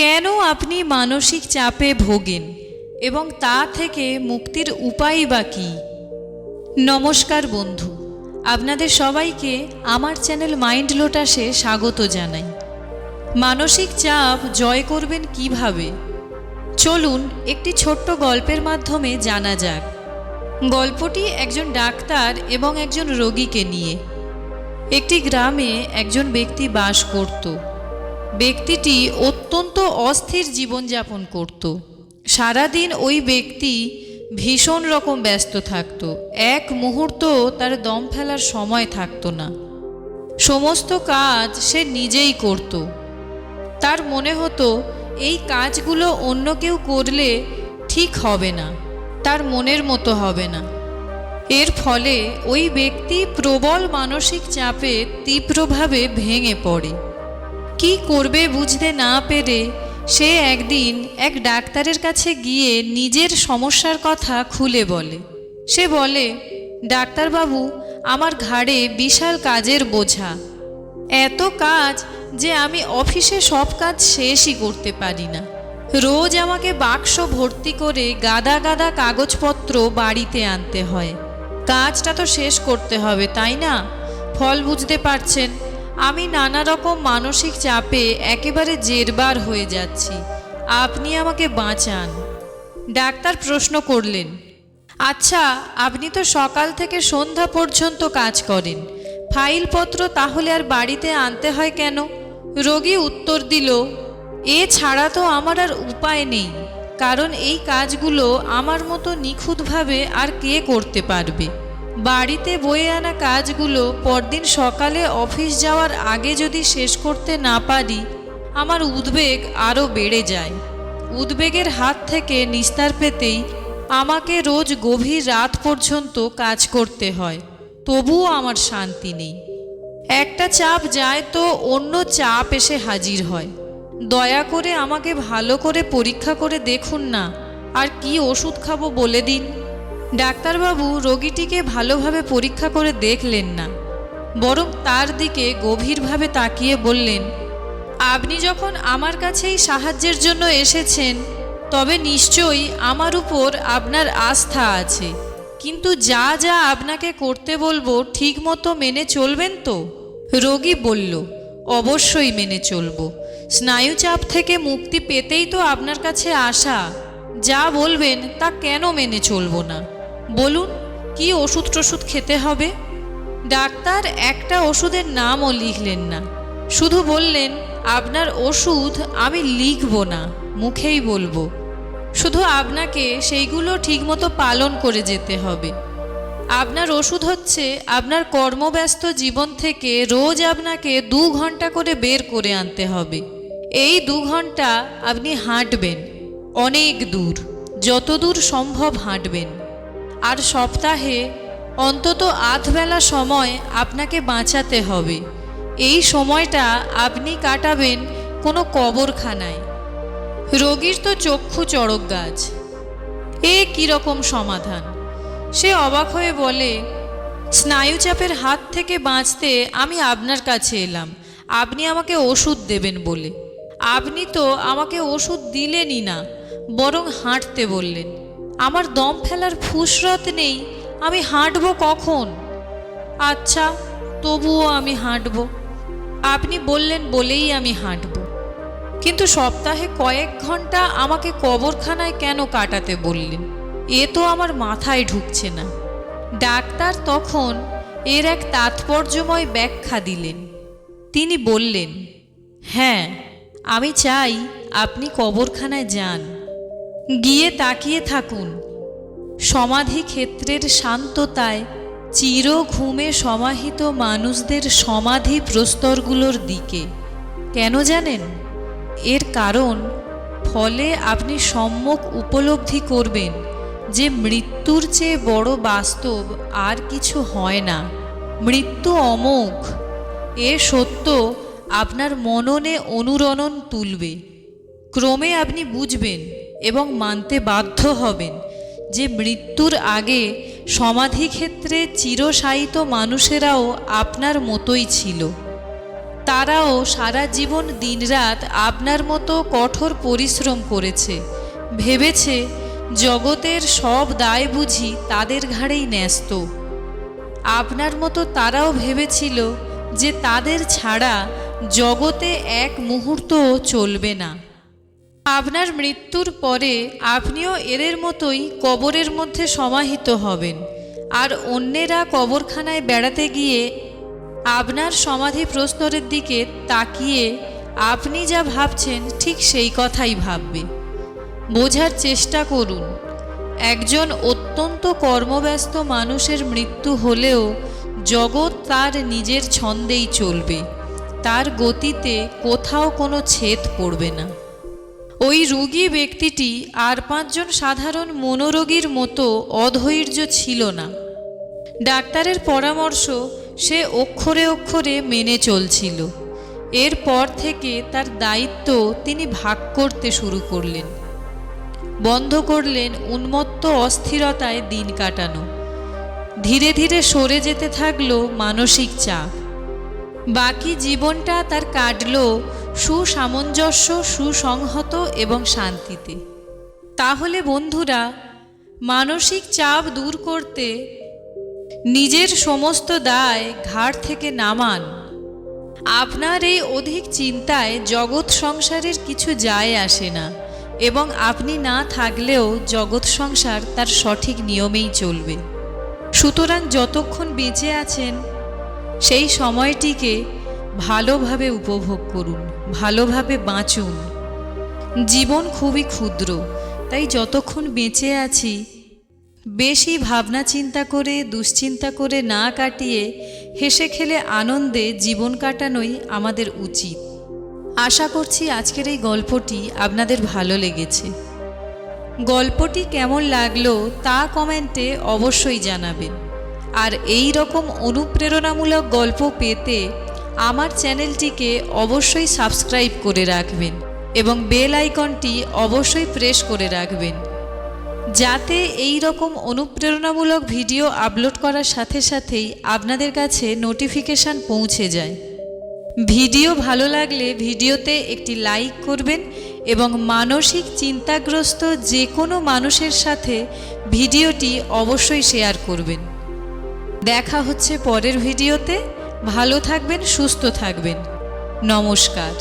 কেন আপনি মানসিক চাপে ভোগেন এবং তা থেকে মুক্তির উপায় বা কী? নমস্কার বন্ধু, আপনাদের সবাইকে আমার চ্যানেল মাইন্ড লোটাসে স্বাগত জানাই। মানসিক চাপ জয় করবেন কিভাবে? চলুন একটি ছোট্ট গল্পের মাধ্যমে জানা যাক। গল্পটি একজন ডাক্তার এবং একজন রোগীকে নিয়ে। একটি গ্রামে একজন ব্যক্তি বাস করত। ব্যক্তিটি অত্যন্ত অস্থির জীবনযাপন করত। সারাদিন ওই ব্যক্তি ভীষণ রকম ব্যস্ত থাকত। এক মুহূর্ত তার দম ফেলার সময় থাকতো না। সমস্ত কাজ সে নিজেই করত। তার মনে হতো এই কাজগুলো অন্য কেউ করলে ঠিক হবে না, তার মনের মতো হবে না। এর ফলে ওই ব্যক্তি প্রবল মানসিক চাপে তীব্রভাবে ভেঙে পড়ে। কি করবে বুঝতে না পেরে সে একদিন এক ডাক্তারের কাছে গিয়ে নিজের সমস্যার কথা খুলে বলে। সে বলে, ডাক্তারবাবু, আমার ঘাড়ে বিশাল কাজের বোঝা, এত কাজ যে আমি অফিসে সব কাজ শেষই করতে পারি না। রোজ আমাকে বাক্স ভর্তি করে গাদা গাদা কাগজপত্র বাড়িতে আনতে হয়। কাজটা তো শেষ করতে হবে, তাই না? ফল বুঝতে পারছেন, আমি নানা রকম মানসিক চাপে একেবারে জেরবার হয়ে যাচ্ছি। আপনি আমাকে বাঁচান। ডাক্তার প্রশ্ন করলেন, আচ্ছা, আপনি তো সকাল থেকে সন্ধ্যা পর্যন্ত কাজ করেন, ফাইলপত্র তাহলে আর বাড়িতে আনতে হয় কেন? রোগী উত্তর দিল, এ ছাড়া তো আমার আর উপায় নেই, কারণ এই কাজগুলো আমার মতো নিখুঁতভাবে আর কে করতে পারবে? বাড়িতে বয়ে আনা কাজগুলো পরদিন সকালে অফিস যাওয়ার আগে যদি শেষ করতে না পারি, আমার উদ্বেগ আরও বেড়ে যায়। উদ্বেগের হাত থেকে নিস্তার পেতেই আমাকে রোজ গভীর রাত পর্যন্ত কাজ করতে হয়, তবুও আমার শান্তি নেই। একটা চাপ যায় তো অন্য চাপ এসে হাজির হয়। দয়া করে আমাকে ভালো করে পরীক্ষা করে দেখুন না, আর কি ওষুধ খাবো বলে দিন। ডাক্তারবাবু রোগীটিকে ভালোভাবে পরীক্ষা করে দেখলেন না, বরং তার দিকে গভীরভাবে তাকিয়ে বললেন, আপনি যখন আমার কাছেই সাহায্যের জন্য এসেছেন, তবে নিশ্চয়ই আমার উপর আপনার আস্থা আছে। কিন্তু যা যা আপনাকে করতে বলবো ঠিকমতো মেনে চলবেন তো? রোগী বলল, অবশ্যই মেনে চলব। স্নায়ুচাপ থেকে মুক্তি পেতেই তো আপনার কাছে আসা। যা বলবেন তা কেন মেনে চলবো না? বলুন, কি ওষুধ টষুধ খেতে হবে? ডাক্তার একটা ওষুধের নামও লিখলেন না, শুধু বললেন, আপনার ওষুধ আমি লিখব না, মুখেই বলবো। শুধু আপনাকে সেইগুলো ঠিকমতো পালন করে যেতে হবে। আপনার ওষুধ হচ্ছে আপনার কর্মব্যস্ত জীবন থেকে রোজ আপনাকে 2 ঘন্টা করে বের করে আনতে হবে। এই 2 ঘন্টা আপনি হাঁটবেন, অনেক দূর, যত দূর সম্ভব হাঁটবেন। আর সপ্তাহে অন্তত আধবেলা সময় আপনাকে বাঁচাতে হবে। এই সময়টা আপনি কাটাবেন কোনো কবরখানায়। রোগীর তো চক্ষু চড়ক গাছ। এ কীরকম সমাধান? সে অবাক হয়ে বলে, স্নায়ুচাপের হাত থেকে বাঁচতে আমি আপনার কাছে এলাম, আপনি আমাকে ওষুধ দেবেন বলে। আপনি তো আমাকে ওষুধ দিলেনই না, বরং হাঁটতে বললেন। আমার দম ফেলার ফুসরত নেই, আমি হাঁটবো কখন? আচ্ছা, তবুও আমি হাঁটবো। আপনি বললেন বলেই আমি হাঁটবো, কিন্তু সপ্তাহে কয়েক ঘন্টা আমাকে কবরখানায় কেন কাটাতে বললেন? এ তো আমার মাথায় ঢুকছে না। ডাক্তার তখন এর এক তাৎপর্যময় ব্যাখ্যা দিলেন। তিনি বললেন, হ্যাঁ, আমি চাই আপনি কবরখানায় যান, গিয়ে তাকিয়ে থাকুন সমাধি ক্ষেত্রের শান্ততায় চির ঘুমে সমাহিত মানুষদের সমাধি প্রস্তরগুলোর দিকে। কেন জানেন? এর কারণ, ফলে আপনি সম্যক উপলব্ধি করবেন যে মৃত্যুর চেয়ে বড় বাস্তব আর কিছু হয় না। মৃত্যু অমোঘ। এ সত্য আপনার মননে অনুরণন তুলবে। ক্রমে আপনি বুঝবেন এবং মানতে বাধ্য হবেন যে মৃত্যুর আগে সমাধিক্ষেত্রে চিরশায়িত মানুষেরাও আপনার মতোই ছিল। তারাও সারা জীবন দিনরাত আপনার মতো কঠোর পরিশ্রম করেছে, ভেবেছে জগতের সব দায় বুঝি তাদের ঘাড়েই ন্যস্ত। আপনার মতো তারাও ভেবেছিল যে তাদের ছাড়া জগতে এক মুহূর্তও চলবে না। আপনার মৃত্যুর পরে আপনিও এদের মতোই কবরের মধ্যে সমাহিত হবেন, আর অন্যেরা কবরখানায় বেড়াতে গিয়ে আপনার সমাধি প্রস্তরের দিকে তাকিয়ে আপনি যা ভাবছেন ঠিক সেই কথাই ভাববে। বোঝার চেষ্টা করুন, একজন অত্যন্ত কর্মব্যস্ত মানুষের মৃত্যু হলেও জগৎ তার নিজের ছন্দেই চলবে, তার গতিতে কোথাও কোনো ছেদ পড়বে না। ওই রোগী ব্যক্তিটি আর 5 জন সাধারণ মনোরোগীর মতো অধৈর্য ছিল না। ডাক্তারের পরামর্শ সে অক্ষরে অক্ষরে মেনে চলছিল। এরপর থেকে তার দায়িত্ব তিনি ভাগ করতে শুরু করলেন। বন্ধ করলেন উন্মত্ত অস্থিরতায় দিন কাটানো। ধীরে ধীরে সরে যেতে থাকলো মানসিক চাপ। বাকি জীবনটা তার কাটল সুসামঞ্জস্য, সুসংহত এবং শান্তিতে। তাহলে বন্ধুরা, মানসিক চাপ দূর করতে নিজের সমস্ত দায় ঘাড় থেকে নামান। আপনার এই অধিক চিন্তায় জগৎ সংসারের কিছু যায় আসে না, এবং আপনি না থাকলেও জগৎ সংসার তার সঠিক নিয়মেই চলবে। সুতরাং যতক্ষণ বেঁচে আছেন সেই সময়টিকে ভালোভাবে উপভোগ করুন, ভালোভাবে বাঁচুন। জীবন খুবই ক্ষুদ্র, তাই যতক্ষণ বেঁচে আছি বেশি ভাবনা চিন্তা করে, দুশ্চিন্তা করে না কাটিয়ে হেসে খেলে আনন্দে জীবন কাটানোই আমাদের উচিত। আশা করছি আজকের এই গল্পটি আপনাদের ভালো লেগেছে। গল্পটি কেমন লাগলো তা কমেন্টে অবশ্যই জানাবেন। আর এই রকম অনুপ্রেরণামূলক গল্প পেতে আমার চ্যানেলটিকে অবশ্যই সাবস্ক্রাইব করে রাখবেন এবং বেল আইকনটি অবশ্যই প্রেস করে রাখবেন, যাতে এই রকম অনুপ্রেরণামূলক ভিডিও আপলোড করার সাথে সাথেই আপনাদের কাছে নোটিফিকেশান পৌঁছে যায়। ভিডিও ভালো লাগলে ভিডিওতে একটি লাইক করবেন এবং মানসিক চিন্তাগ্রস্ত যে কোনো মানুষের সাথে ভিডিওটি অবশ্যই শেয়ার করবেন। দেখা হচ্ছে পরের ভিডিওতে। ভালো থাকবেন, সুস্থ থাকবেন। নমস্কার।